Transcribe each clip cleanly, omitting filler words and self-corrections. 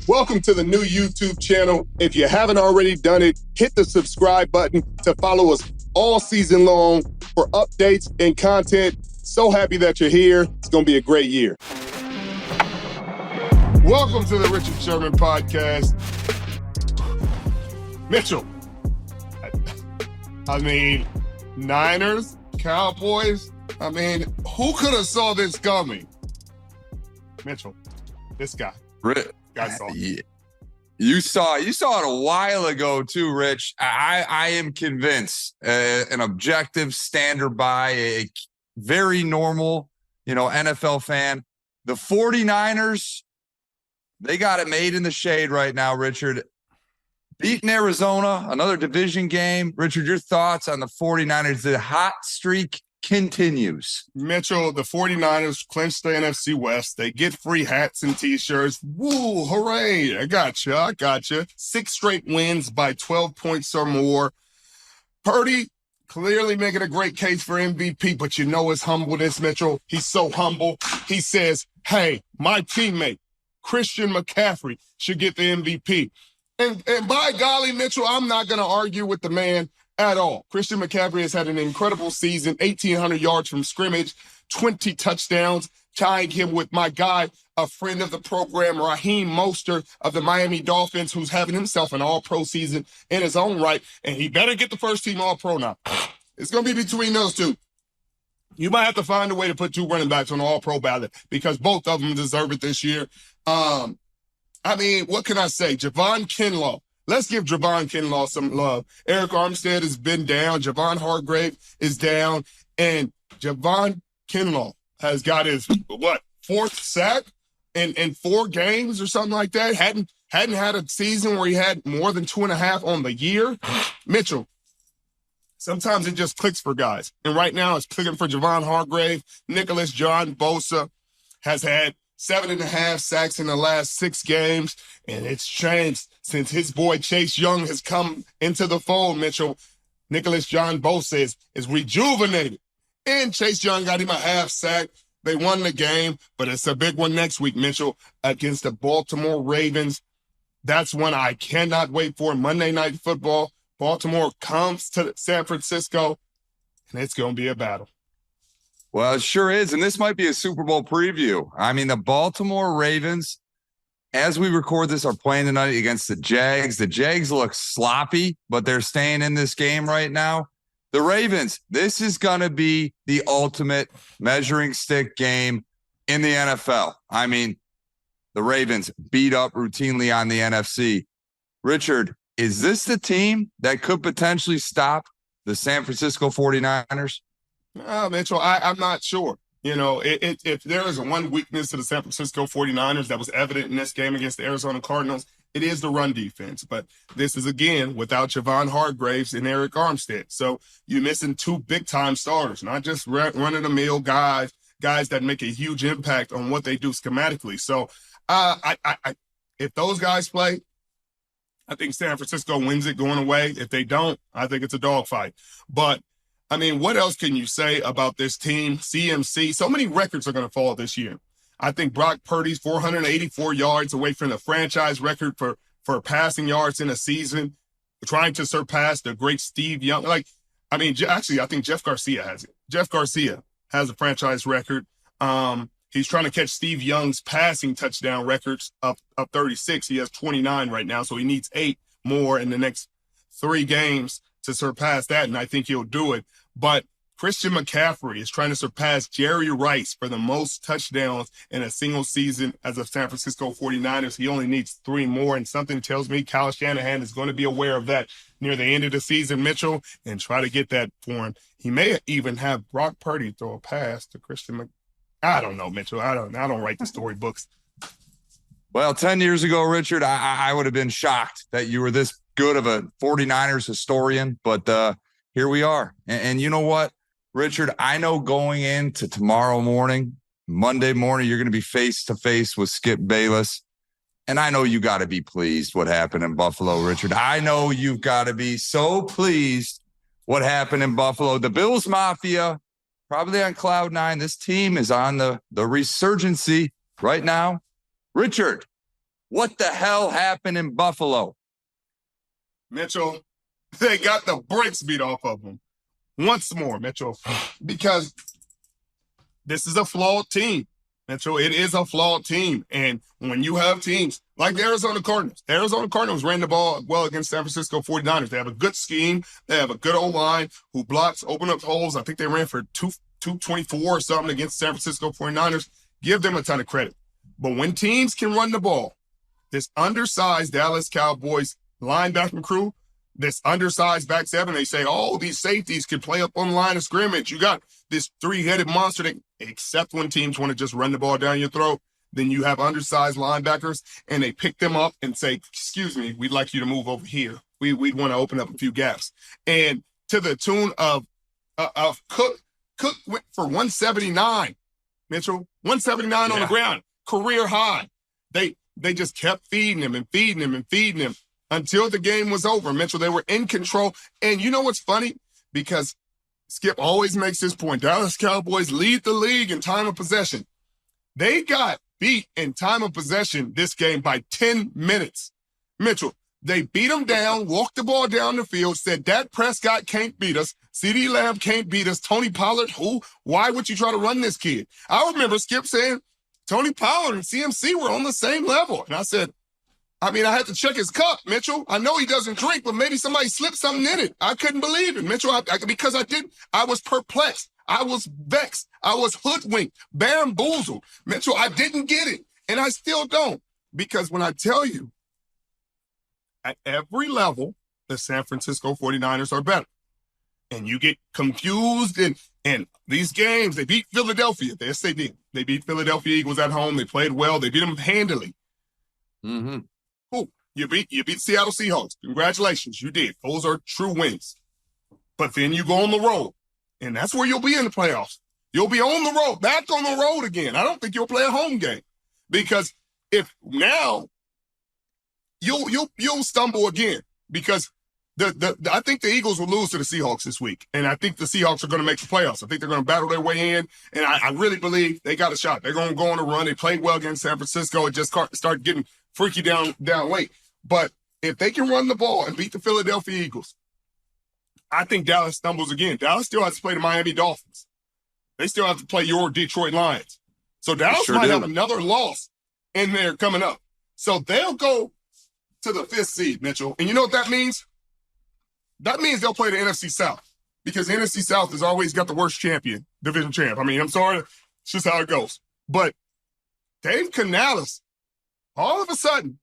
Welcome to the new YouTube channel. If you haven't already done it, hit the subscribe button to follow us all season long for updates and content. So happy that you're here. It's going to be a great year. Welcome to the Richard Sherman podcast. Mitchell, I mean, Niners, Cowboys, I mean, who could have saw this coming? Mitchell, this guy. You saw it a while ago too, Rich. I am convinced an objective, standard by a very normal, NFL fan. The 49ers, they got it made in the shade right now, Richard. Beating Arizona, another division game. Richard, your thoughts on the 49ers? The hot streak continues. Mitchell, the 49ers clinched the NFC West. They get free hats and T-shirts. Woo, hooray. I got you. 6 straight wins by 12 points or more. Purdy clearly making a great case for MVP, but you know his humbleness, Mitchell. He's so humble. He says, hey, my teammate, Christian McCaffrey, should get the MVP. And by golly, Mitchell, I'm not going to argue with the man at all. Christian McCaffrey has had an incredible season, 1,800 yards from scrimmage, 20 touchdowns, tying him with my guy, a friend of the program, Raheem Mostert of the Miami Dolphins, who's having himself an all-pro season in his own right, and he better get the first-team all-pro now. It's going to be between those two. You might have to find a way to put 2 running backs on the all-pro ballot because both of them deserve it this year. I mean, what can I say? Javon Kinlaw. Let's give Javon Kinlaw some love. Eric Armstead has been down. Javon Hargrave is down. And Javon Kinlaw has got his, 4th sack in 4 games or something like that. Hadn't had a season where he had more than 2.5 on the year. Mitchell, sometimes it just clicks for guys. And right now it's clicking for Javon Hargrave. Nicholas John Bosa has had 7.5 sacks in the last 6 games, and it's changed since his boy Chase Young has come into the fold, Mitchell. Nicholas John Bosa is rejuvenated, and Chase Young got him a 1/2 sack. They won the game, but it's a big one next week, Mitchell, against the Baltimore Ravens. That's one I cannot wait for. Monday Night Football. Baltimore comes to San Francisco, and it's going to be a battle. Well, it sure is. And this might be a Super Bowl preview. I mean, the Baltimore Ravens, as we record this, are playing tonight against the Jags. The Jags look sloppy, but they're staying in this game right now. The Ravens, this is going to be the ultimate measuring stick game in the NFL. I mean, the Ravens beat up routinely on the NFC. Richard, is this the team that could potentially stop the San Francisco 49ers? Mitchell, I'm not sure. If there is one weakness to the San Francisco 49ers that was evident in this game against the Arizona Cardinals, it is the run defense. But this is, again, without Javon Hargraves and Eric Armstead. So you're missing 2 big-time starters, not just run-of-the-mill guys that make a huge impact on what they do schematically. So if those guys play, I think San Francisco wins it going away. If they don't, I think it's a dogfight. But I mean, what else can you say about this team? CMC, so many records are going to fall this year. I think Brock Purdy's 484 yards away from the franchise record for passing yards in a season, trying to surpass the great Steve Young. I think Jeff Garcia has it. Jeff Garcia has a franchise record. He's trying to catch Steve Young's passing touchdown records up 36. He has 29 right now, so he needs 8 more in the next 3 games to surpass that, and I think he'll do it. But Christian McCaffrey is trying to surpass Jerry Rice for the most touchdowns in a single season as a San Francisco 49ers. He only needs 3 more, and something tells me Kyle Shanahan is going to be aware of that near the end of the season, Mitchell, and try to get that for him. He may even have Brock Purdy throw a pass to Christian I don't know, Mitchell. I don't write the storybooks. Well, 10 years ago, Richard, I would have been shocked that you were this good of a 49ers historian, but here we are. And you know what, Richard, I know going into tomorrow morning, Monday morning, you're going to be face-to-face with Skip Bayless. And I know you got to be pleased what happened in Buffalo, Richard. I know you've got to be so pleased what happened in Buffalo. The Bills Mafia, probably on cloud 9. This team is on the resurgency right now. Richard, What the hell happened in Buffalo? Mitchell, they got the brakes beat off of them. Once more, Mitchell, because this is a flawed team. Mitchell, it is a flawed team. And when you have teams like the Arizona Cardinals ran the ball well against San Francisco 49ers. They have a good scheme. They have a good O-line who blocks, open up holes. I think they ran for 224 or something against San Francisco 49ers. Give them a ton of credit. But when teams can run the ball, this undersized Dallas Cowboys linebacking crew, this undersized back seven, they say, oh, these safeties can play up on the line of scrimmage. You got this three-headed monster that, except when teams want to just run the ball down your throat, then you have undersized linebackers, and they pick them up and say, excuse me, we'd like you to move over here. We'd want to open up a few gaps. And to the tune of Cook went for 179, Mitchell, 179 on the ground, career high. They just kept feeding him and feeding him and feeding him until the game was over. Mitchell, they were in control. And you know what's funny? Because Skip always makes this point. Dallas Cowboys lead the league in time of possession. They got beat in time of possession this game by 10 minutes. Mitchell, they beat them down, walked the ball down the field, said Dak Prescott can't beat us, CeeDee Lamb can't beat us, Tony Pollard, who? Why would you try to run this kid? I remember Skip saying Tony Pollard and CMC were on the same level. And I said, I had to check his cup, Mitchell. I know he doesn't drink, but maybe somebody slipped something in it. I couldn't believe it, Mitchell, because I was perplexed. I was vexed. I was hoodwinked, bamboozled. Mitchell, I didn't get it, and I still don't. Because when I tell you, at every level, the San Francisco 49ers are better. And you get confused in these games. They beat Philadelphia. Yes, they did. They beat Philadelphia Eagles at home. They played well. They beat them handily. Mm-hmm. Cool. You beat Seattle Seahawks. Congratulations. You did. Those are true wins. But then you go on the road, and that's where you'll be in the playoffs. You'll be on the road, back on the road again. I don't think you'll play a home game, because if now you'll stumble again, because I think the Eagles will lose to the Seahawks this week, and I think the Seahawks are going to make the playoffs. I think they're going to battle their way in, and I really believe they got a shot. They're going to go on a run. They played well against San Francisco. It just started getting freaky down late. But if they can run the ball and beat the Philadelphia Eagles, I think Dallas stumbles again. Dallas still has to play the Miami Dolphins. They still have to play your Detroit Lions. So Dallas might have another loss in there coming up. So they'll go to the 5th seed, Mitchell. And you know what that means? That means they'll play the NFC South, because the NFC South has always got the worst division champ. I'm sorry. It's just how it goes. But Dave Canales, all of a sudden,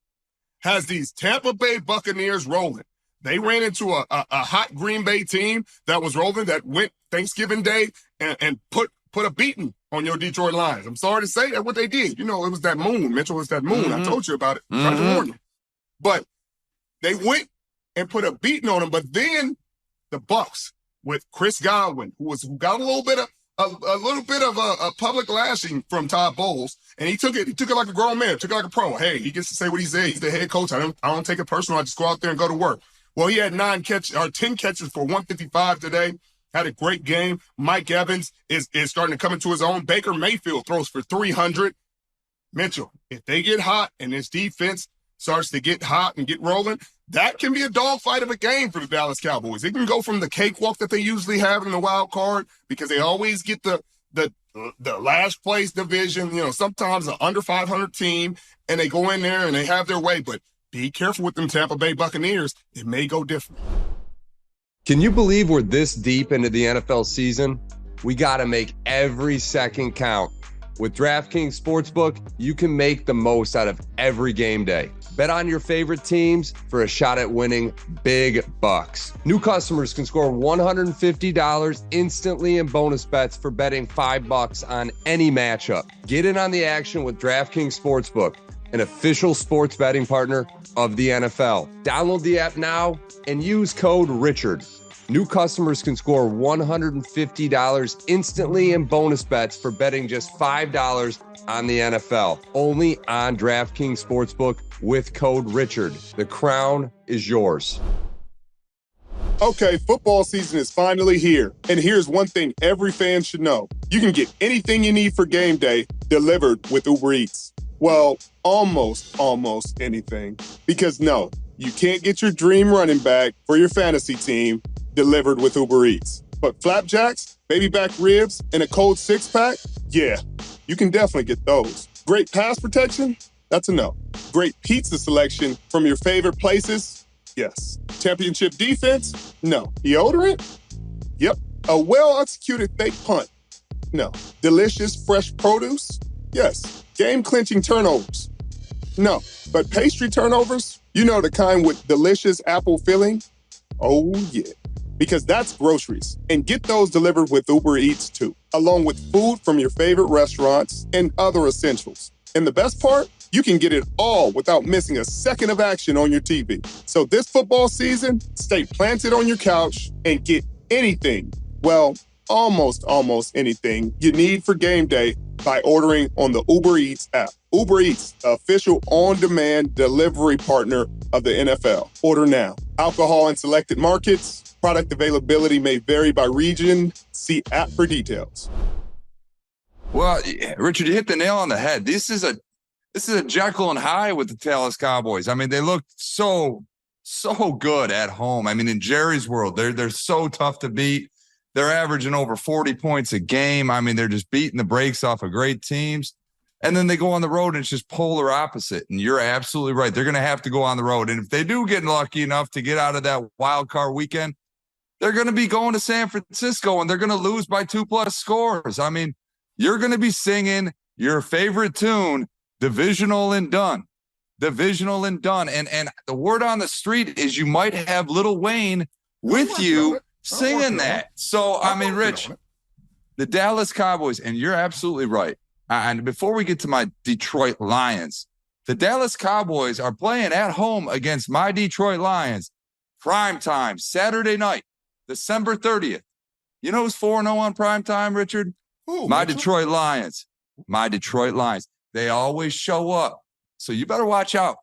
has these Tampa Bay Buccaneers rolling. They ran into a hot Green Bay team that was rolling, that went Thanksgiving Day and put a beating on your Detroit Lions. I'm sorry to say that's what they did. You know, it was that moon, Mitchell. It was that moon. I told you about it. Tried to warn you. But they went and put a beating on them. But then the Bucs with Chris Godwin, who got a little bit of a public lashing from Todd Bowles, and he took it like a grown man, took it like a pro. Hey, he gets to say what he said. He's the head coach. I don't take it personal. I just go out there and go to work. Well, he had 10 catches for 155 today. Had a great game. Mike Evans is starting to come into his own. Baker Mayfield throws for 300. Mitchell, if they get hot and this defense starts to get hot and get rolling, that can be a dogfight of a game for the Dallas Cowboys. It can go from the cakewalk that they usually have in the wild card, because they always get the last place division, sometimes an under 500 team, and they go in there and they have their way. But be careful with them Tampa Bay Buccaneers. It may go different. Can you believe we're this deep into the NFL season? We got to make every second count. With DraftKings Sportsbook, you can make the most out of every game day. Bet on your favorite teams for a shot at winning big bucks. New customers can score $150 instantly in bonus bets for betting $5 on any matchup. Get in on the action with DraftKings Sportsbook, an official sports betting partner of the NFL. Download the app now and use code Richard. New customers can score $150 instantly in bonus bets for betting just $5 on the NFL. Only on DraftKings Sportsbook with code Richard. The crown is yours. Okay, football season is finally here. And here's one thing every fan should know. You can get anything you need for game day delivered with Uber Eats. Well, almost anything. Because no, you can't get your dream running back for your fantasy team delivered with Uber Eats. But flapjacks, baby back ribs, and a cold six-pack? Yeah, you can definitely get those. Great pass protection? That's a no. Great pizza selection from your favorite places? Yes. Championship defense? No. Deodorant? Yep. A well-executed fake punt? No. Delicious fresh produce? Yes. Game-clinching turnovers? No. But pastry turnovers? You know, the kind with delicious apple filling? Oh, yeah. Because that's groceries. And get those delivered with Uber Eats, too, along with food from your favorite restaurants and other essentials. And the best part? You can get it all without missing a second of action on your TV. So this football season, stay planted on your couch and get anything, well, almost anything you need for game day by ordering on the Uber Eats app. Uber Eats, the official on-demand delivery partner of the NFL. Order now. Alcohol in selected markets. Product availability may vary by region. See app for details. Well, Richard, you hit the nail on the head. This is a Jekyll and Hyde with the Dallas Cowboys. I mean, they look so good at home. I mean, in Jerry's world, they're so tough to beat. They're averaging over 40 points a game. I mean, they're just beating the brakes off of great teams. And then they go on the road and it's just polar opposite. And you're absolutely right. They're going to have to go on the road. And if they do get lucky enough to get out of that wild card weekend, they're going to be going to San Francisco and they're going to lose by 2+ scores. I mean, you're going to be singing your favorite tune, Divisional and Done. Divisional and Done. And the word on the street is you might have Lil Wayne with you singing that. So, I mean, Rich, the Dallas Cowboys, and you're absolutely right. And before we get to my Detroit Lions, the Dallas Cowboys are playing at home against my Detroit Lions. Prime time, Saturday night, December 30th. You know who's 4-0 on prime time, Richard? Ooh, my Detroit Lions. My Detroit Lions. They always show up. So you better watch out.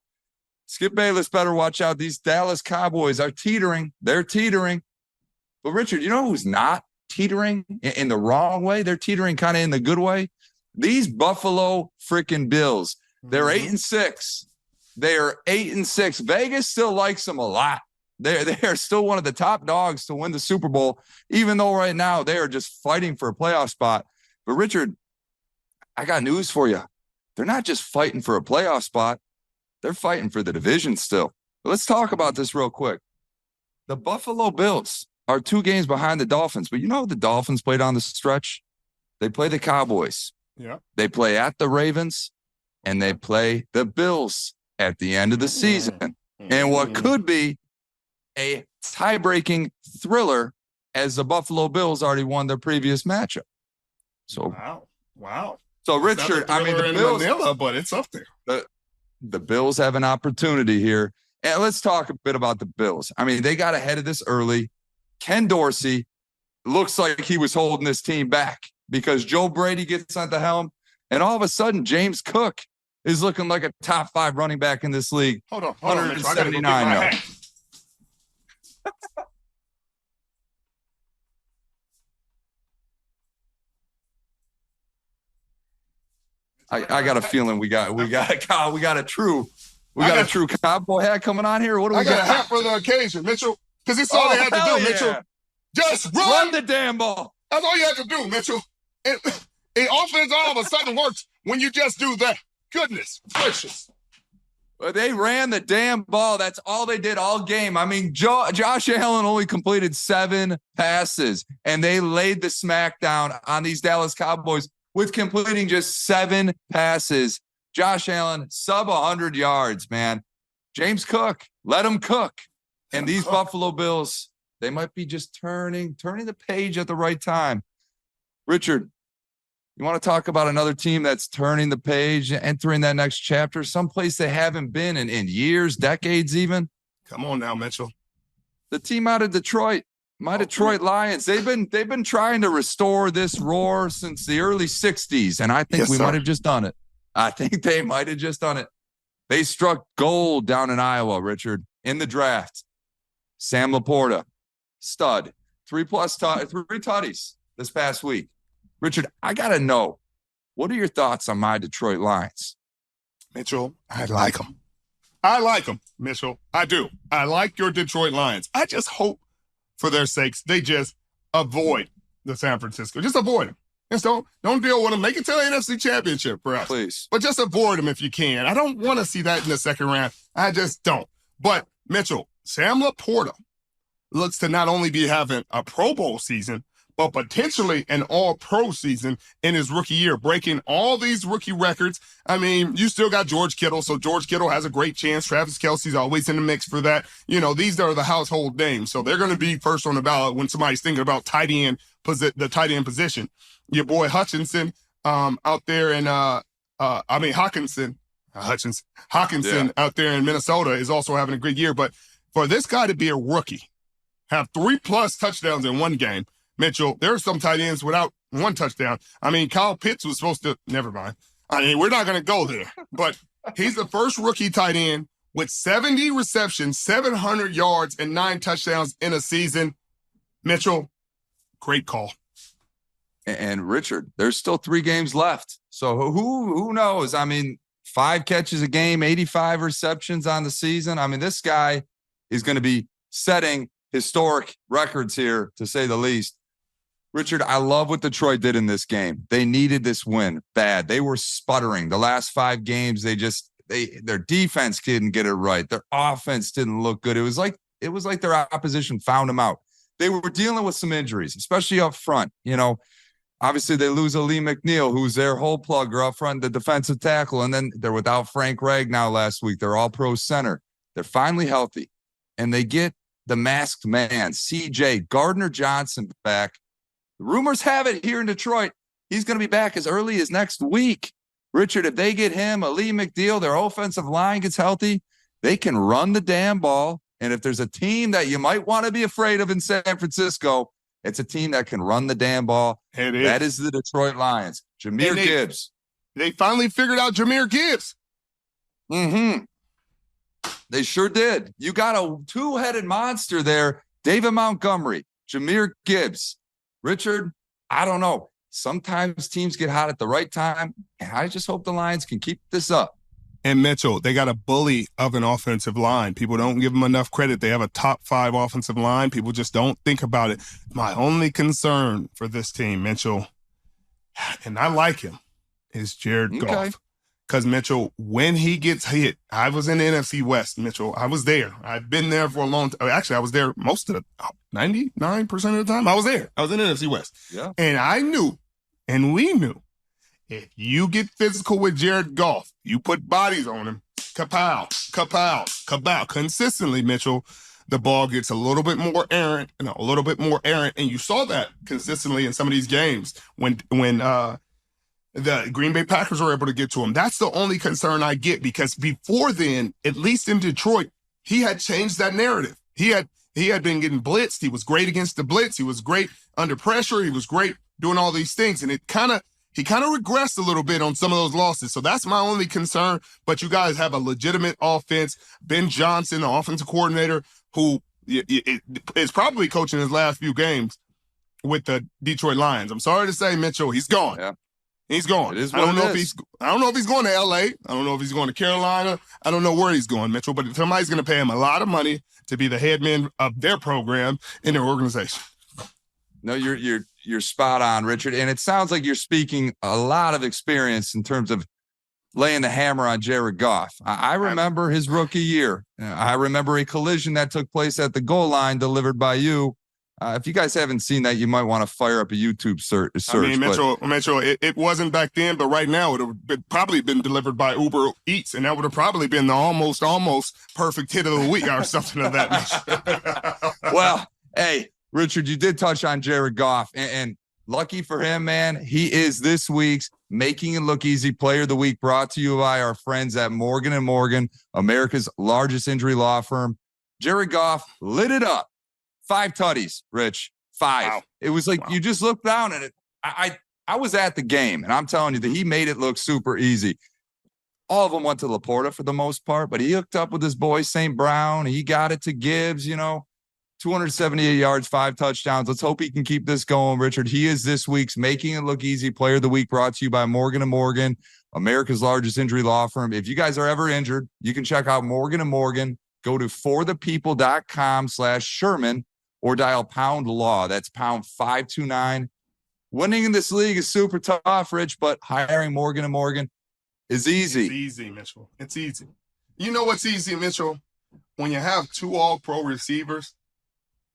Skip Bayless better watch out. These Dallas Cowboys are teetering. They're teetering. But, Richard, you know who's not teetering in the wrong way? They're teetering kind of in the good way. These Buffalo freaking Bills. They're 8-6. They are 8-6. Vegas still likes them a lot. They are still one of the top dogs to win the Super Bowl, even though right now they are just fighting for a playoff spot. But, Richard, I got news for you. They're not just fighting for a playoff spot. They're fighting for the division still. But let's talk about this real quick. The Buffalo Bills are 2 games behind the Dolphins. But you know the Dolphins played on the stretch? They play the Cowboys. Yeah. They play at the Ravens. And they play the Bills at the end of the season. And what could be a tie-breaking thriller as the Buffalo Bills already won their previous matchup. So Wow. So Richard, I mean the Bills, vanilla, but it's up there. The Bills have an opportunity here. And let's talk a bit about the Bills. I mean, they got ahead of this early. Ken Dorsey looks like he was holding this team back because Joe Brady gets at the helm, and all of a sudden James Cook is looking like a top 5 running back in this league. Hold on. 179 yards. I got a feeling we got a true cowboy hat coming on here. What do we got? I got a hat for the occasion, Mitchell, because it's all they had to do, Mitchell. Just run the damn ball. That's all you have to do, Mitchell. And offense all of a sudden works when you just do that. Goodness gracious. Well, they ran the damn ball. That's all they did all game. I mean, Josh Allen only completed 7 passes, and they laid the smack down on these Dallas Cowboys with completing just 7 passes. Josh Allen, sub 100 yards, man. James Cook, let him cook. And these Buffalo Bills, they might be just turning the page at the right time. Richard, you want to talk about another team that's turning the page, entering that next chapter, someplace they haven't been in years, decades even? Come on now, Mitchell. The team out of Detroit, my Detroit Lions. They've been trying to restore this roar since the early 60s, and I think we might have just done it. I think they might have just done it. They struck gold down in Iowa, Richard, in the draft. Sam Laporta, stud, 3 tutties this past week. Richard, I got to know, what are your thoughts on my Detroit Lions? Mitchell, I like them. I like them, Mitchell. I do. I like your Detroit Lions. I just hope for their sakes they just avoid the San Francisco. Just avoid them. Just don't deal with them. Make it to the NFC Championship, perhaps. Please. But just avoid them if you can. I don't want to see that in the second round. I just don't. But, Mitchell, Sam Laporta looks to not only be having a Pro Bowl season, but potentially an all-pro season in his rookie year, breaking all these rookie records. I mean, you still got George Kittle, so George Kittle has a great chance. Travis Kelce's always in the mix for that. You know, these are the household names, so they're going to be first on the ballot when somebody's thinking about the tight end position. Your boy Hutchinson out there in Hawkinson out there in Minnesota is also having a good year. But for this guy to be a rookie, have 3+ touchdowns in one game, Mitchell, there are some tight ends without one touchdown. I mean, Kyle Pitts was supposed to, never mind. I mean, we're not going to go there. But he's the first rookie tight end with 70 receptions, 700 yards, and 9 touchdowns in a season. Mitchell, great call. And Richard, there's still 3 games left. So who knows? I mean, 5 catches a game, 85 receptions on the season. I mean, this guy is going to be setting historic records here, to say the least. Richard, I love what Detroit did in this game. They needed this win bad. They were sputtering. The last 5 games, their defense didn't get it right. Their offense didn't look good. It was like their opposition found them out. They were dealing with some injuries, especially up front. You know, obviously they lose Aleem McNeil, who's their hole plugger up front, the defensive tackle, and then they're without Frank Ragnow last week. They're all pro center. They're finally healthy, and they get the masked man, CJ Gardner-Johnson, back. The rumors have it here in Detroit, he's going to be back as early as next week. Richard, if they get him, Aleem McNeil, their offensive line gets healthy, they can run the damn ball. And if there's a team that you might want to be afraid of in San Francisco, it's a team that can run the damn ball. That is the Detroit Lions. Jahmyr Gibbs. They finally figured out Jahmyr Gibbs. Mm-hmm. They sure did. You got a 2-headed monster there. David Montgomery, Jahmyr Gibbs. Richard, I don't know. Sometimes teams get hot at the right time, and I just hope the Lions can keep this up. And Mitchell, they got a bully of an offensive line. People don't give them enough credit. They have a top 5 offensive line. People just don't think about it. My only concern for this team, Mitchell, and I like him, is Jared Goff. Because, Mitchell, when he gets hit, I was in the NFC West, Mitchell. I was there. I've been there for a long time. Actually, I was there most of the 99% of the time. I was there. I was in the NFC West. Yeah. And I knew, and we knew, if you get physical with Jared Goff, you put bodies on him, kapow, kapow, kapow. Consistently, Mitchell, the ball gets a little bit more errant, and you saw that consistently in some of these games when the Green Bay Packers were able to get to him. That's the only concern I get, because before then, at least in Detroit, he had changed that narrative. He had been getting blitzed. He was great against the blitz. He was great under pressure. He was great doing all these things, and he kind of regressed a little bit on some of those losses. So that's my only concern. But you guys have a legitimate offense. Ben Johnson, the offensive coordinator, who is probably coaching his last few games with the Detroit Lions. I'm sorry to say, Mitchell, he's gone. Yeah. He's gone. I don't know if he's going to LA. I don't know if he's going to Carolina. I don't know where he's going, Mitchell, but somebody's going to pay him a lot of money to be the head man of their program in their organization. No, you're spot on, Richard. And it sounds like you're speaking a lot of experience in terms of laying the hammer on Jared Goff. I remember his rookie year. I remember a collision that took place at the goal line delivered by you. If you guys haven't seen that, you might want to fire up a YouTube search. I mean, Mitchell, it wasn't back then, but right now it would have probably been delivered by Uber Eats, and that would have probably been the almost perfect hit of the week or something of that nature. Well, hey, Richard, you did touch on Jared Goff, and lucky for him, man, he is this week's Making It Look Easy Player of the Week, brought to you by our friends at Morgan & Morgan, America's largest injury law firm. Jared Goff lit it up. 5 tutties, Rich. 5. Wow. It was like you just looked down at it. I was at the game, and I'm telling you that he made it look super easy. All of them went to Laporta for the most part, but he hooked up with his boy St. Brown. He got it to Gibbs, 278 yards, 5 touchdowns. Let's hope he can keep this going, Richard. He is this week's Making It Look Easy Player of the Week, brought to you by Morgan & Morgan. America's largest injury law firm. If you guys are ever injured, you can check out Morgan & Morgan. Go to forthepeople.com/Sherman or dial pound law. That's pound 529. Winning in this league is super tough, Rich, but hiring Morgan & Morgan is easy. It's easy, Mitchell. It's easy. You know what's easy, Mitchell? When you have 2 all-pro receivers,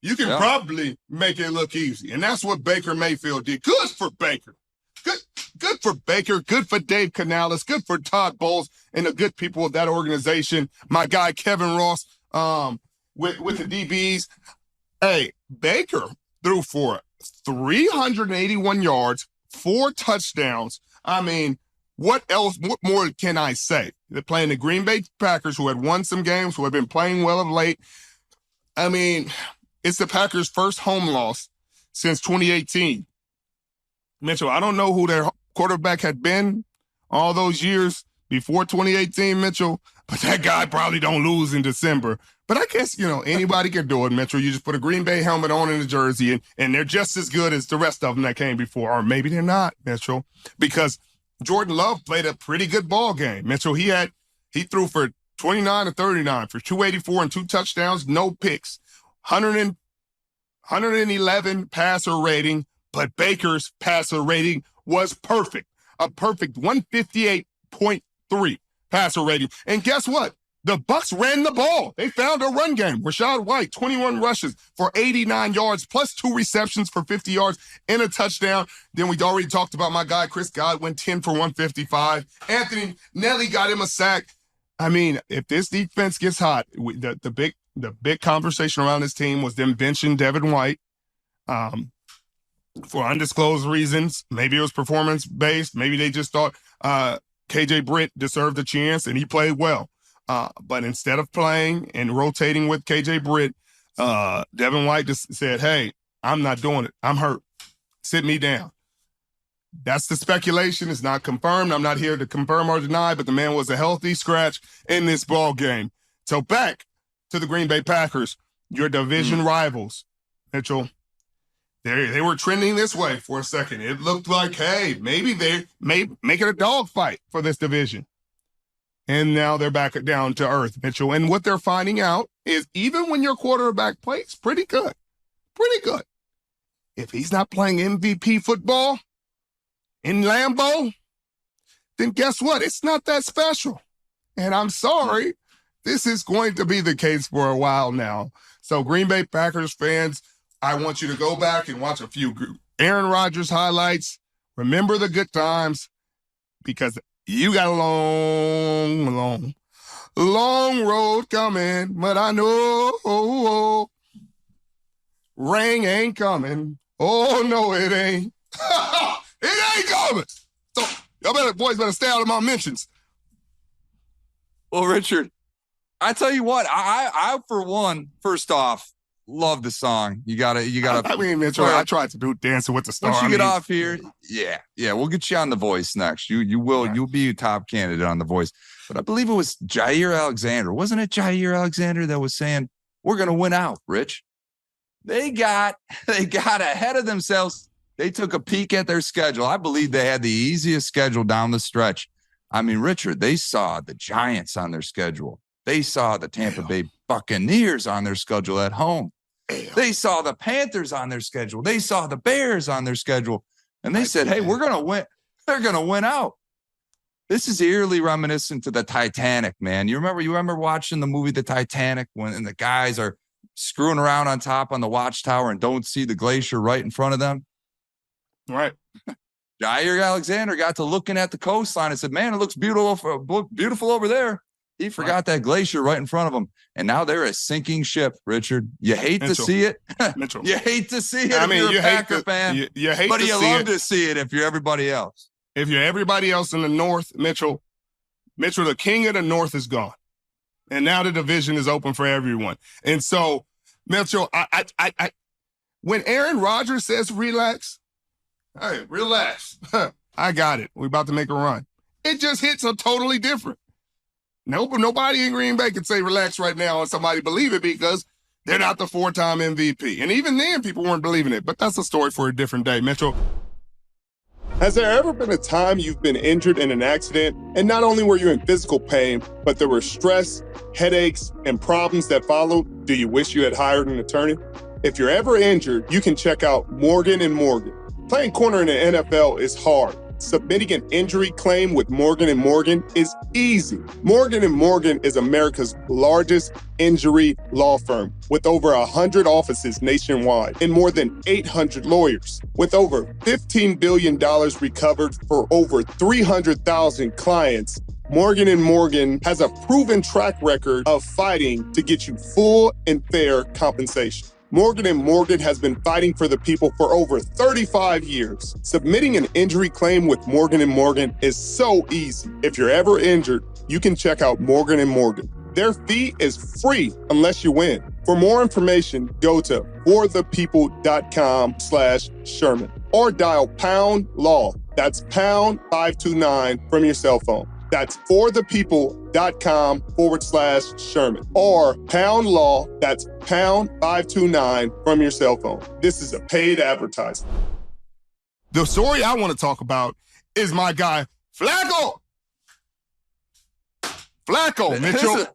you can probably make it look easy. And that's what Baker Mayfield did. Good for Baker. Good for Baker. Good for Dave Canales. Good for Todd Bowles and the good people of that organization. My guy, Kevin Ross, with the DBs. Hey, Baker threw for 381 yards, 4 touchdowns. I mean, what more can I say? They're playing the Green Bay Packers, who had won some games, who have been playing well of late. I mean, it's the Packers' first home loss since 2018. Mitchell, I don't know who their quarterback had been all those years before 2018, Mitchell, but that guy probably don't lose in December. But I guess, anybody can do it, Mitchell. You just put a Green Bay helmet on in a jersey, and they're just as good as the rest of them that came before. Or maybe they're not, Mitchell, because Jordan Love played a pretty good ball game. Mitchell, he threw for 29 and 39 for 284 and 2 touchdowns, no picks, 111 passer rating, but Baker's passer rating was perfect, a perfect 158.3 passer rating. And guess what? The Bucs ran the ball. They found a run game. Rachaad White, 21 rushes for 89 yards, plus 2 receptions for 50 yards and a touchdown. Then we already talked about my guy, Chris Godwin, 10 for 155. Anthony Nelly got him a sack. I mean, if this defense gets hot, the big conversation around this team was them benching Devin White for undisclosed reasons. Maybe it was performance-based. Maybe they just thought KJ Britt deserved a chance, and he played well. But instead of playing and rotating with KJ Britt, Devin White just said, hey, I'm not doing it. I'm hurt. Sit me down. That's the speculation. It's not confirmed. I'm not here to confirm or deny, but the man was a healthy scratch in this ball game. So back to the Green Bay Packers, your division rivals, Mitchell. They were trending this way for a second. It looked like, hey, maybe they may make it a dogfight for this division. And now they're back down to earth, Mitchell. And what they're finding out is even when your quarterback plays pretty good, if he's not playing MVP football in Lambeau, then guess what? It's not that special. And I'm sorry, this is going to be the case for a while now. So Green Bay Packers fans, I want you to go back and watch a few Aaron Rodgers highlights. Remember the good times, because you got a long road coming, but I know rain ain't coming. Oh, no, it ain't. It ain't coming. So y'all boys better stay out of my mentions. Well, Richard, I tell you what, I for one, first off, love the song. You gotta. I mean, Mitchell, I tried to do Dancing with the Stars. Once you get off here, yeah, we'll get you on The Voice next. You'll be a top candidate on The Voice. But I believe it was Jair Alexander, wasn't it? Jair Alexander that was saying we're gonna win out. Rich, they got ahead of themselves. They took a peek at their schedule. I believe they had the easiest schedule down the stretch. I mean, Richard, they saw the Giants on their schedule. They saw the Tampa Bay Buccaneers on their schedule at home. They saw the Panthers on their schedule. They saw the Bears on their schedule. And they said, hey, we're going to win. They're going to win out. This is eerily reminiscent to the Titanic, man. You remember watching the movie The Titanic when the guys are screwing around on top on the watchtower and don't see the glacier right in front of them? Right. Jair Alexander got to looking at the coastline and said, man, it looks beautiful over there. He forgot that glacier right in front of him. And now they're a sinking ship, Richard. You hate to see it. Mitchell. You hate to see it if you're a Packer fan. You hate but to you see love it. to see it if you're everybody else. If you're everybody else in the North, Mitchell, the king of the North is gone. And now the division is open for everyone. And so, Mitchell, I when Aaron Rodgers says relax, hey, relax. I got it. We're about to make a run. It just hits a totally different. Nobody in Green Bay can say relax right now and somebody believe it because they're not the 4-time MVP. And even then, people weren't believing it. But that's a story for a different day, Mitchell. Has there ever been a time you've been injured in an accident and not only were you in physical pain, but there were stress, headaches, and problems that followed? Do you wish you had hired an attorney? If you're ever injured, you can check out Morgan & Morgan. Playing corner in the NFL is hard. Submitting an injury claim with Morgan & Morgan is easy. Morgan & Morgan is America's largest injury law firm with over 100 offices nationwide and more than 800 lawyers. With over $15 billion recovered for over 300,000 clients, Morgan & Morgan has a proven track record of fighting to get you full and fair compensation. Morgan & Morgan has been fighting for the people for over 35 years. Submitting an injury claim with Morgan & Morgan is so easy. If you're ever injured, you can check out Morgan & Morgan. Their fee is free unless you win. For more information, go to forthepeople.com/Sherman or dial pound law. That's pound 529 from your cell phone. That's forthepeople.com/Sherman or pound law. That's pound 529 from your cell phone. This is a paid advertisement. The story I want to talk about is my guy, Flacco. Flacco, Mitchell.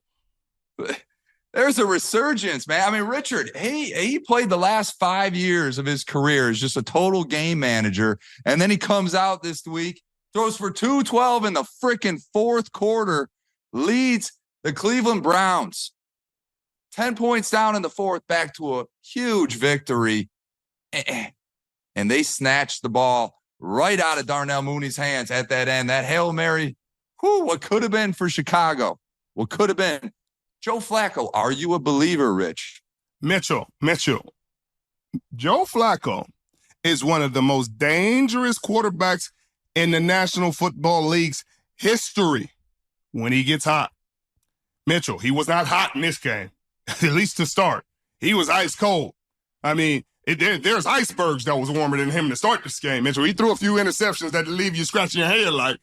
There's a resurgence, man. I mean, Richard, he played the last 5 years of his career as just a total game manager. And then he comes out this week, throws for 212 in the freaking fourth quarter, leads the Cleveland Browns 10 points down in the fourth, back to a huge victory. And they snatched the ball right out of Darnell Mooney's hands at that end. That Hail Mary, what could have been for Chicago? What could have been? Joe Flacco, are you a believer, Rich? Mitchell. Joe Flacco is one of the most dangerous quarterbacks in the National Football League's history when he gets hot. Mitchell, he was not hot in this game, at least to start. He was ice cold. I mean, there's icebergs that was warmer than him to start this game, Mitchell. He threw a few interceptions that leave you scratching your head like,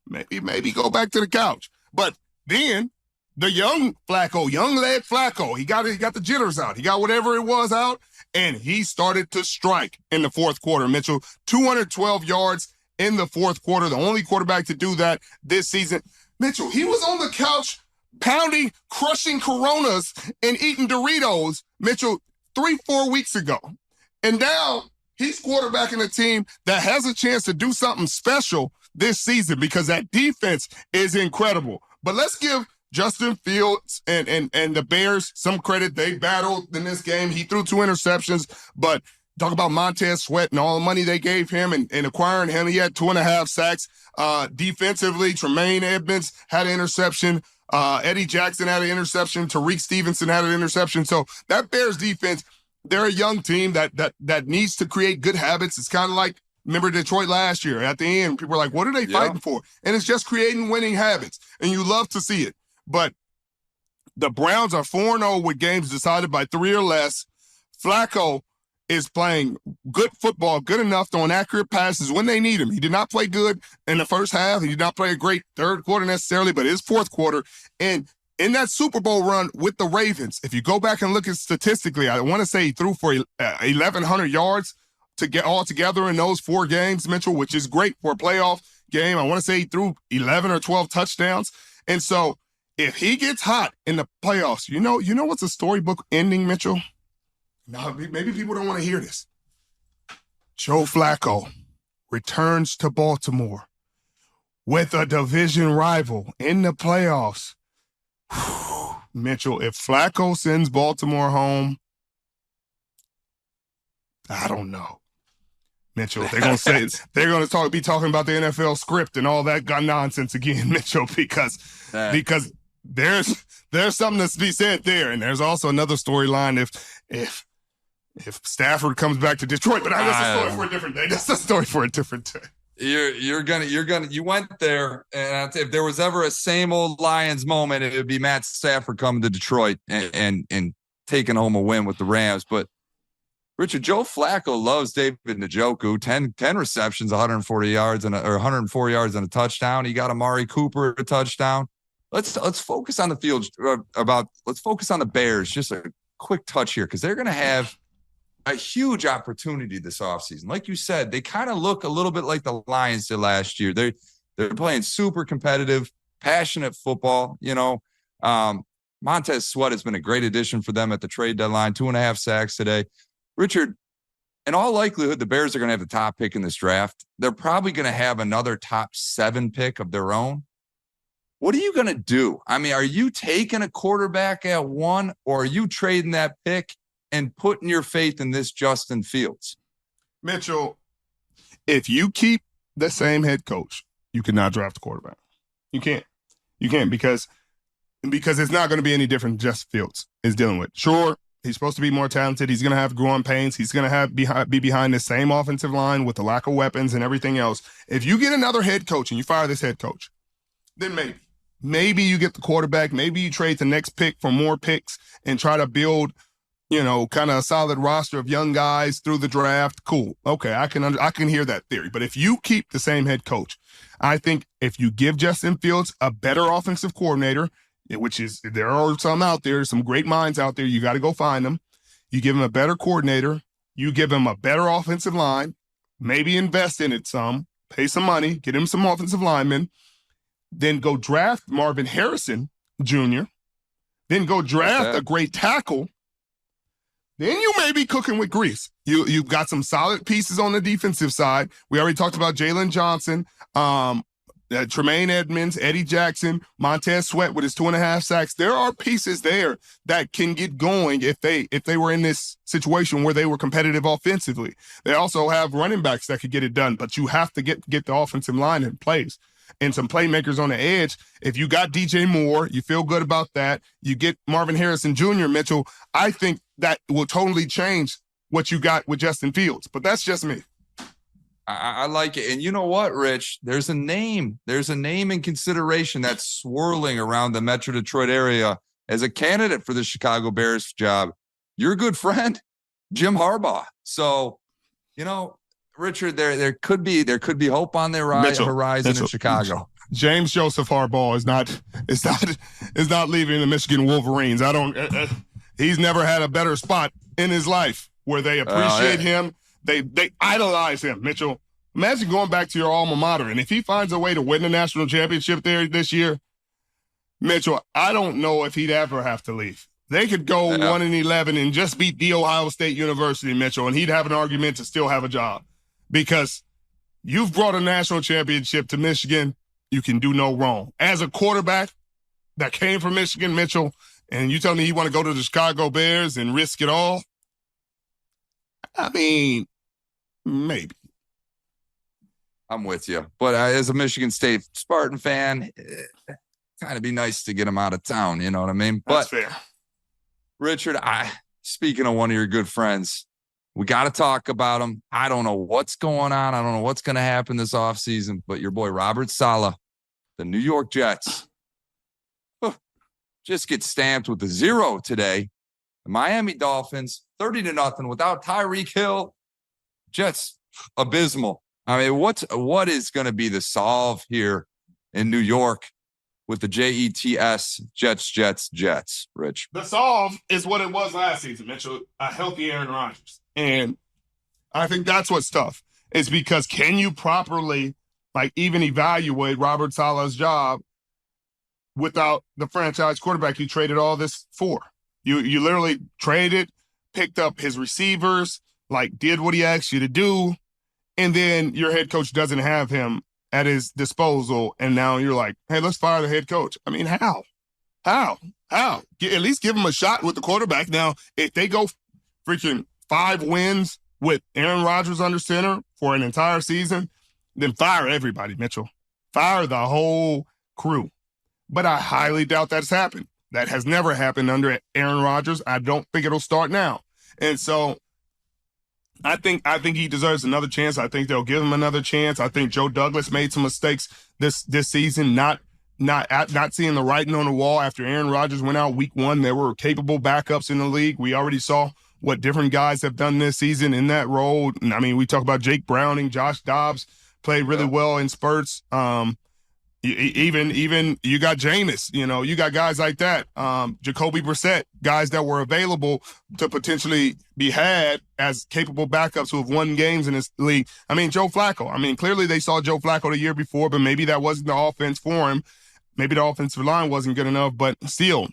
maybe go back to the couch. But then the young leg Flacco, he got the jitters out. He got whatever it was out, and he started to strike in the fourth quarter, Mitchell. 212 yards in the fourth quarter, the only quarterback to do that this season. Mitchell, he was on the couch pounding, crushing Coronas and eating Doritos, Mitchell, 3-4 weeks ago. And now he's quarterbacking a team that has a chance to do something special this season because that defense is incredible. But let's give Justin Fields and the Bears some credit. They battled in this game. He threw 2 interceptions, but talk about Montez Sweat and all the money they gave him and acquiring him. He had 2.5 sacks. Defensively, Tremaine Edmonds had an interception. Eddie Jackson had an interception. Tariq Stevenson had an interception. So that Bears defense, they're a young team that needs to create good habits. It's kind of like, remember Detroit last year at the end, people were like, what are they fighting for? And it's just creating winning habits. And you love to see it. But the Browns are 4-0 with games decided by 3 or less. Flacco is playing good football, good enough throwing accurate passes when they need him. He did not play good in the first half. He did not play a great third quarter necessarily, but his fourth quarter. And in that Super Bowl run with the Ravens, if you go back and look at statistically, I want to say he threw for 1,100 yards to get all together in those 4 games, Mitchell, which is great for a playoff game. I want to say he threw 11 or 12 touchdowns. And so if he gets hot in the playoffs, you know what's a storybook ending, Mitchell? Now, maybe people don't want to hear this. Joe Flacco returns to Baltimore with a division rival in the playoffs. Mitchell, if Flacco sends Baltimore home, I don't know. Mitchell, they're going to say be talking about the NFL script and all that nonsense again, Mitchell, because there's something to be said there, and there's also another storyline if Stafford comes back to Detroit, but that's a story for a different day. That's a story for a different day. You went there, and if there was ever a same old Lions moment, it would be Matt Stafford coming to Detroit and taking home a win with the Rams. But Richard, Joe Flacco loves David Njoku. 10 receptions, 140 yards or 104 yards and a touchdown. He got Amari Cooper a touchdown. Let's focus on the field. Let's focus on the Bears. Just a quick touch here because they're going to have a huge opportunity this offseason. Like you said, they kind of look a little bit like the Lions did last year. They're playing super competitive, passionate football. Montez Sweat has been a great addition for them at the trade deadline, 2.5 sacks today. Richard, in all likelihood, the Bears are going to have the top pick in this draft. They're probably going to have another top 7 pick of their own. What are you going to do? I mean, are you taking a quarterback at 1, or are you trading that pick and putting your faith in this Justin Fields? Mitchell, if you keep the same head coach, you cannot draft a quarterback. You can't. You can't because it's not going to be any different than Justin Fields is dealing with. Sure, he's supposed to be more talented. He's going to have growing pains. He's going to be behind the same offensive line with the lack of weapons and everything else. If you get another head coach and you fire this head coach, then maybe you get the quarterback. Maybe you trade the next pick for more picks and try to build, kind of a solid roster of young guys through the draft. Cool. Okay, I can hear that theory. But if you keep the same head coach, I think if you give Justin Fields a better offensive coordinator, which is there are some out there, some great minds out there, you got to go find them. You give him a better coordinator. You give him a better offensive line. Maybe invest in it some, pay some money, get him some offensive linemen. Then go draft Marvin Harrison Jr., then go draft a great tackle, then you may be cooking with grease. You've got some solid pieces on the defensive side. We already talked about Jalen Johnson, Tremaine Edmonds, Eddie Jackson, Montez Sweat with his 2.5 sacks. There are pieces there that can get going if they were in this situation where they were competitive offensively. They also have running backs that could get it done, but you have to get the offensive line in place. And some playmakers on the edge. If you got DJ Moore, you feel good about that. You get Marvin Harrison Jr., Mitchell, I think that will totally change what you got with Justin Fields. But that's just me. I like it. And you know what, Rich? There's a name in consideration that's swirling around the Metro Detroit area as a candidate for the Chicago Bears job. Your good friend, Jim Harbaugh. So, Richard, there could be hope on their horizon in Chicago. James Joseph Harbaugh is not leaving the Michigan Wolverines. He's never had a better spot in his life where they appreciate him. They idolize him, Mitchell. Imagine going back to your alma mater, and if he finds a way to win the national championship there this year, Mitchell, I don't know if he'd ever have to leave. They could go 1-11 and just beat The Ohio State University, Mitchell, and he'd have an argument to still have a job. Because you've brought a national championship to Michigan, you can do no wrong. As a quarterback that came from Michigan, Mitchell, and you tell me you want to go to the Chicago Bears and risk it all? I mean, maybe. I'm with you. But as a Michigan State Spartan fan, kind of be nice to get him out of town, you know what I mean? That's fair. Richard, speaking of one of your good friends, we got to talk about him. I don't know what's going on. I don't know what's going to happen this offseason, but your boy Robert Saleh, the New York Jets, just get stamped with a 0 today. The Miami Dolphins, 30-0 without Tyreek Hill. Jets, abysmal. I mean, what is going to be the solve here in New York with the Jets, Jets, Rich? The solve is what it was last season, Mitchell, a healthy Aaron Rodgers. And I think that's what's tough. It's because can you properly, even evaluate Robert Saleh's job without the franchise quarterback you traded all this for? You literally traded, picked up his receivers, did what he asked you to do, and then your head coach doesn't have him at his disposal, and now you're like, hey, let's fire the head coach. I mean, how? At least give him a shot with the quarterback. Now, if they go freaking 5 wins with Aaron Rodgers under center for an entire season, then fire everybody, Mitchell. Fire the whole crew. But I highly doubt that's happened. That has never happened under Aaron Rodgers. I don't think it'll start now. And so I think he deserves another chance. I think they'll give him another chance. I think Joe Douglas made some mistakes this season, not seeing the writing on the wall after Aaron Rodgers went out week 1. There were capable backups in the league. We already saw what different guys have done this season in that role. I mean, we talk about Jake Browning, Josh Dobbs played really well in spurts. Even you got Jameis, you got guys like that. Jacoby Brissett, guys that were available to potentially be had as capable backups who have won games in this league. I mean, Joe Flacco. I mean, clearly they saw Joe Flacco the year before, but maybe that wasn't the offense for him. Maybe the offensive line wasn't good enough, but still,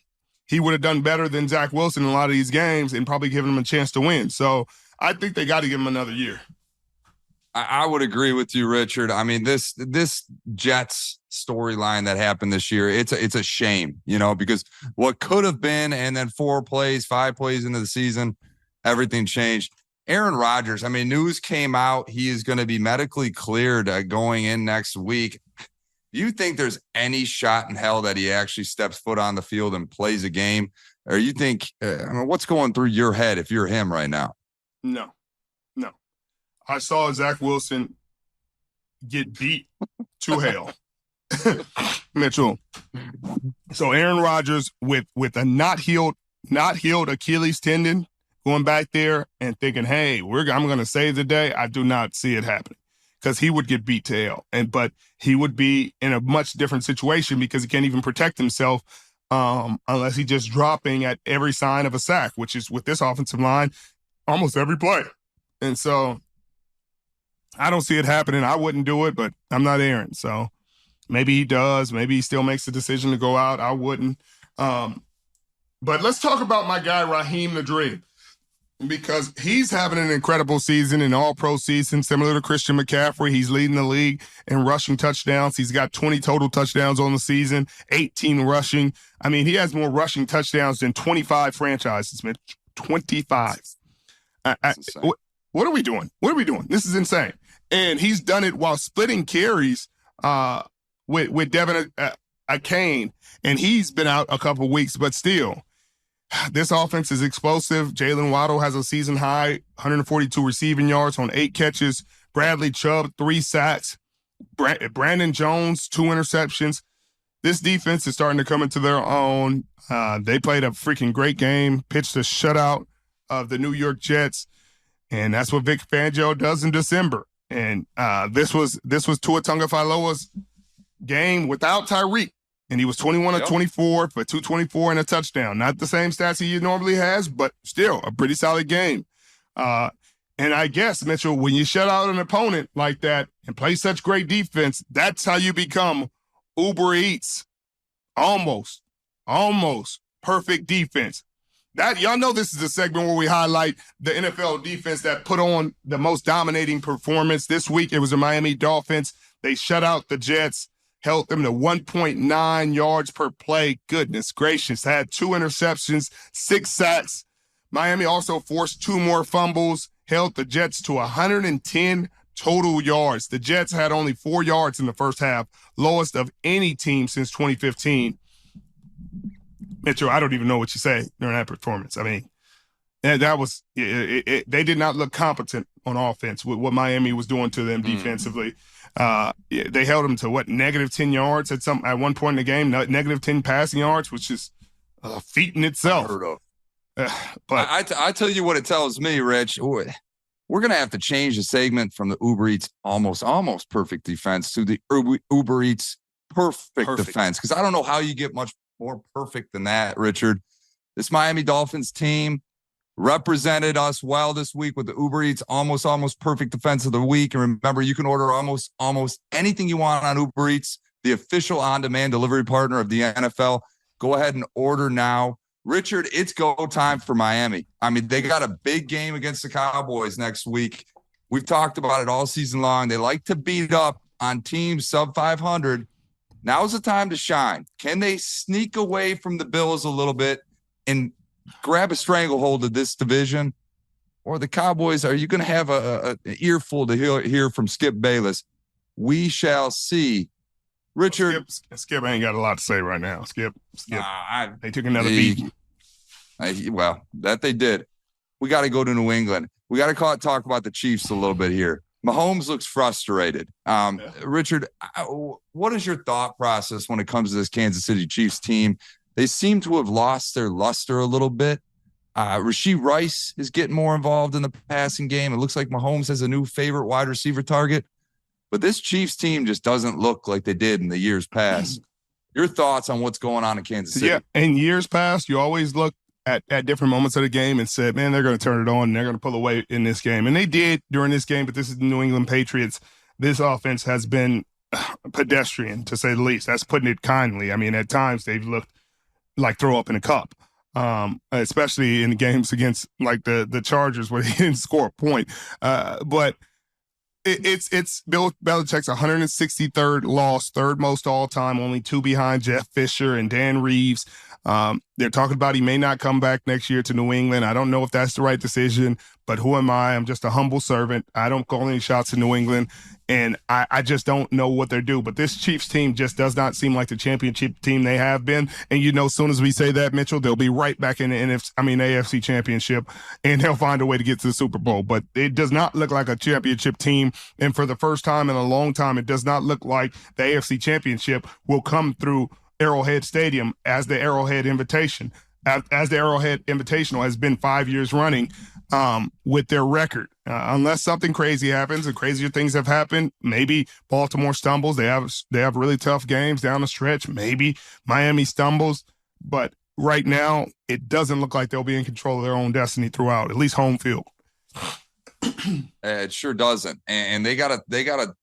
he would have done better than Zach Wilson in a lot of these games and probably given him a chance to win. So I think they got to give him another year. I would agree with you, Richard. I mean, this Jets storyline that happened this year, it's a shame, because what could have been, and then 5 plays into the season, everything changed. Aaron Rodgers, I mean, news came out. He is going to be medically cleared going in next week. Do you think there's any shot in hell that he actually steps foot on the field and plays a game? Or you think, what's going through your head if you're him right now? No. I saw Zach Wilson get beat to hell. Mitchell. So Aaron Rodgers with a not healed Achilles tendon going back there and thinking, hey, I'm going to save the day. I do not see it happening because he would get beat to hell. But he would be in a much different situation because he can't even protect himself unless he's just dropping at every sign of a sack, which is with this offensive line, almost every play. And so I don't see it happening. I wouldn't do it, but I'm not Aaron. So maybe he does. Maybe he still makes the decision to go out. I wouldn't. But let's talk about my guy, Raheem the Dream, because he's having an incredible season, an all-pro season, similar to Christian McCaffrey. He's leading the league in rushing touchdowns. He's got 20 total touchdowns on the season, 18 rushing. I mean, he has more rushing touchdowns than 25 franchises, man. 25. What are we doing? This is insane. And he's done it while splitting carries with Devin Akane, and he's been out a couple weeks, but still, this offense is explosive. Jalen Waddle has a season high 142 receiving yards on 8 catches. Bradley Chubb, 3 sacks. Brandon Jones, 2 interceptions. This defense is starting to come into their own. They played a freaking great game, pitched a shutout of the New York Jets. And that's what Vic Fangio does in December. And this was Tua Tagovailoa's game without Tyreek. And he was 21 of 24 for 224 and a touchdown. Not the same stats he normally has, but still a pretty solid game. And I guess, Mitchell, when you shut out an opponent like that and play such great defense, that's how you become Uber Eats. Almost perfect defense. That y'all know this is a segment where we highlight the NFL defense that put on the most dominating performance. This week, it was the Miami Dolphins. They shut out the Jets, held them to 1.9 yards per play. Goodness gracious. Had 2 interceptions, 6 sacks. Miami also forced 2 more fumbles, held the Jets to 110 total yards. The Jets had only 4 yards in the first half, lowest of any team since 2015. Mitchell, I don't even know what you say during that performance. I mean, that was they did not look competent on offense with what Miami was doing to them defensively. They held them to negative 10 yards at one point in the game, negative 10 passing yards, which is a feat in itself. But I tell you what it tells me, Rich. We're gonna have to change the segment from the Uber Eats almost perfect defense to the Uber Eats perfect. Defense, because I don't know how you get much more perfect than that, Richard. This Miami Dolphins team represented us well this week with the Uber Eats almost perfect defense of the week. And remember, you can order almost anything you want on Uber Eats, the official on-demand delivery partner of the NFL. Go ahead and order now. Richard, it's go time for Miami. I mean, they got a big game against the Cowboys next week. We've talked about it all season long. They like to beat up on teams sub 500. Now's the time to shine. Can they sneak away from the Bills a little bit and grab a stranglehold of this division? Or the Cowboys, are you going to have an earful to hear from Skip Bayless? We shall see. Richard. Skip ain't got a lot to say right now. Skip. They took another beat. Well, that they did. We got to go to New England. We got to talk about the Chiefs a little bit here. Mahomes looks frustrated. Richard, what is your thought process when it comes to this Kansas City Chiefs team? They seem to have lost their luster a little bit. Rashee Rice is getting more involved in the passing game. It looks like Mahomes has a new favorite wide receiver target. But this Chiefs team just doesn't look like they did in the years past. Your thoughts on what's going on in Kansas City? Yeah, in years past, you always look at different moments of the game and said, man, they're going to turn it on and they're going to pull away in this game. And they did during this game, but this is the New England Patriots. This offense has been pedestrian, to say the least. That's putting it kindly. I mean, at times they've looked like throw up in a cup, especially in the games against like the Chargers where they didn't score a point. But it's Bill Belichick's 163rd loss, third most all time, only two behind Jeff Fisher and Dan Reeves. They're talking about he may not come back next year to New England. I don't know if that's the right decision, but who am I? I'm just a humble servant. I don't call any shots in New England, and I just don't know what they're due. But this Chiefs team just does not seem like the championship team they have been. And as soon as we say that, Mitchell, they'll be right back in the AFC Championship, and they'll find a way to get to the Super Bowl. But it does not look like a championship team, and for the first time in a long time, it does not look like the AFC Championship will come through Arrowhead Stadium as the Arrowhead Invitation, as the Arrowhead Invitational has been 5 years running with their record. Unless something crazy happens, and crazier things have happened, maybe Baltimore stumbles. They have really tough games down the stretch. Maybe Miami stumbles, but right now it doesn't look like they'll be in control of their own destiny throughout, at least home field. It sure doesn't, and they gotta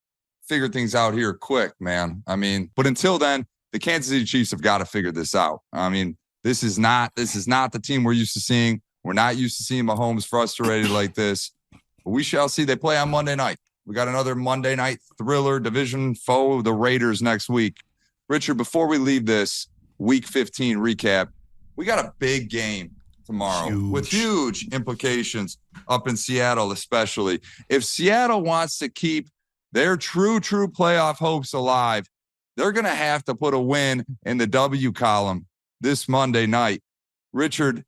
figure things out here quick, man. I mean, but until then, the Kansas City Chiefs have got to figure this out. I mean, this is not the team we're used to seeing. We're not used to seeing Mahomes frustrated like this. But we shall see. They play on Monday night. We got another Monday night thriller, division foe, the Raiders next week. Richard, before we leave this Week 15 recap, we got a big game tomorrow with huge implications up in Seattle, especially. If Seattle wants to keep their true playoff hopes alive, they're going to have to put a win in the W column this Monday night. Richard,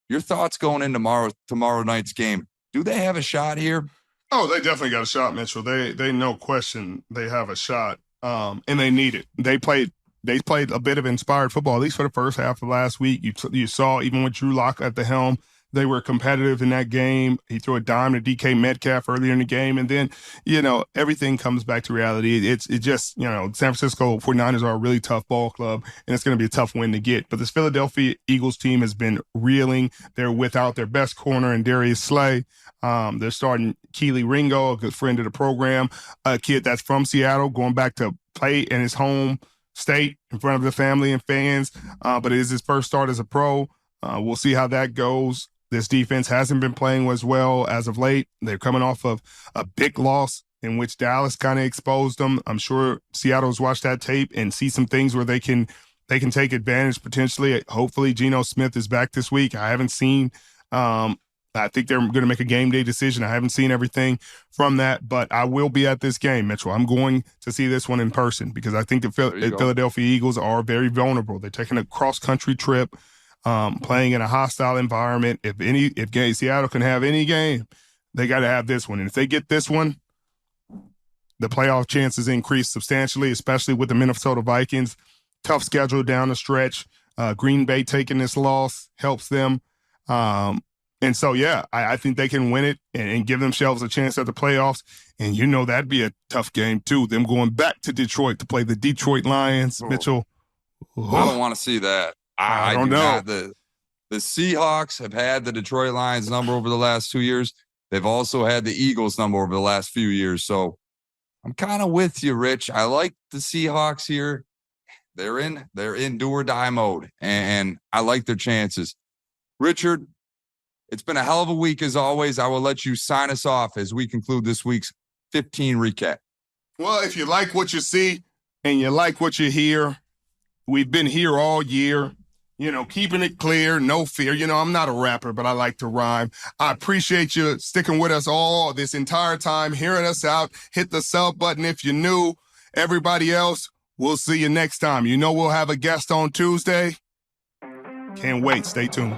your thoughts going in tomorrow night's game? Do they have a shot here? Oh, they definitely got a shot, Mitchell. They no question they have a shot, and they need it. They played a bit of inspired football, at least for the first half of last week. You saw, even with Drew Lock at the helm, they were competitive in that game. He threw a dime to DK Metcalf earlier in the game. And then, everything comes back to reality. It's just, San Francisco 49ers are a really tough ball club, and it's going to be a tough win to get. But this Philadelphia Eagles team has been reeling. They're without their best corner in Darius Slay. They're starting Keely Ringo, a good friend of the program, a kid that's from Seattle, going back to play in his home state in front of the family and fans. But it is his first start as a pro. We'll see how that goes. This defense hasn't been playing as well as of late. They're coming off of a big loss in which Dallas kind of exposed them. I'm sure Seattle's watched that tape and see some things where they can take advantage potentially. Hopefully Geno Smith is back this week. I haven't seen I think they're going to make a game day decision. I haven't seen everything from that, but I will be at this game, Mitchell. I'm going to see this one in person because I think the Philadelphia Eagles are very vulnerable. They're taking a cross-country trip, playing in a hostile environment. If Seattle can have any game, they got to have this one. And if they get this one, the playoff chances increase substantially, especially with the Minnesota Vikings. Tough schedule down the stretch. Green Bay taking this loss helps them. And so, I think they can win it and give themselves a chance at the playoffs. And that'd be a tough game too. Them going back to Detroit to play the Detroit Lions, Mitchell. I don't want to see that. I don't know. The Seahawks have had the Detroit Lions number over the last 2 years. They've also had the Eagles number over the last few years. So I'm kind of with you, Rich. I like the Seahawks here. They're in do or die mode, and I like their chances. Richard, it's been a hell of a week as always. I will let you sign us off as we conclude this week's 15 recap. Well, if you like what you see and you like what you hear, we've been here all year. Keeping it clear, no fear. I'm not a rapper, but I like to rhyme. I appreciate you sticking with us all this entire time, hearing us out. Hit the sub button if you're new. Everybody else, we'll see you next time. We'll have a guest on Tuesday. Can't wait. Stay tuned.